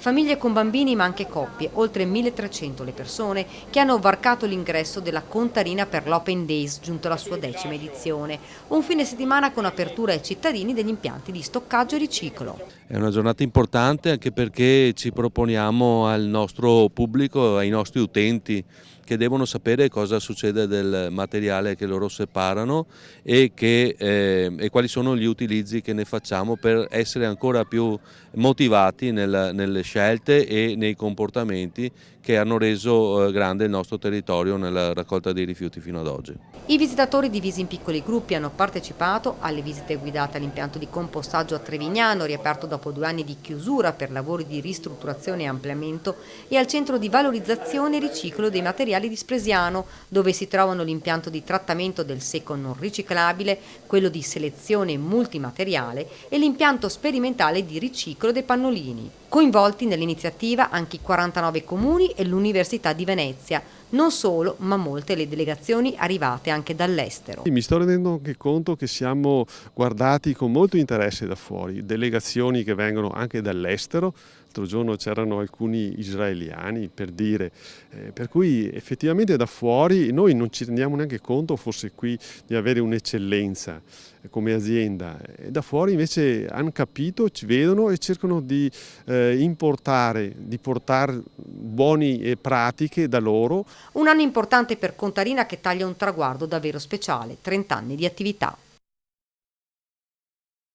Famiglie con bambini ma anche coppie, oltre 1300 le persone che hanno varcato l'ingresso della Contarina per l'Open Days, giunto alla sua 10ª edizione. Un fine settimana con apertura ai cittadini degli impianti di stoccaggio e riciclo. È una giornata importante anche perché ci proponiamo al nostro pubblico, ai nostri utenti, che devono sapere cosa succede del materiale che loro separano e quali sono gli utilizzi che ne facciamo per essere ancora più motivati nelle scelte e nei comportamenti che hanno reso grande il nostro territorio nella raccolta dei rifiuti fino ad oggi. I visitatori divisi in piccoli gruppi hanno partecipato alle visite guidate all'impianto di compostaggio a Trevignano, riaperto dopo 2 anni di chiusura per lavori di ristrutturazione e ampliamento, e al centro di valorizzazione e riciclo dei materiali di Spresiano, dove si trovano l'impianto di trattamento del secco non riciclabile, quello di selezione multimateriale e l'impianto sperimentale di riciclo dei pannolini. Coinvolti nell'iniziativa anche i 49 comuni e l'Università di Venezia. Non solo, ma molte le delegazioni arrivate anche dall'estero. Mi sto rendendo anche conto che siamo guardati con molto interesse da fuori, delegazioni che vengono anche dall'estero. L'altro giorno c'erano alcuni israeliani, per dire, per cui effettivamente da fuori noi non ci rendiamo neanche conto, forse qui, di avere un'eccellenza come azienda. E da fuori invece hanno capito, ci vedono e cercano di importare, di portare buone pratiche da loro. Un anno importante per Contarina che taglia un traguardo davvero speciale, 30 anni di attività.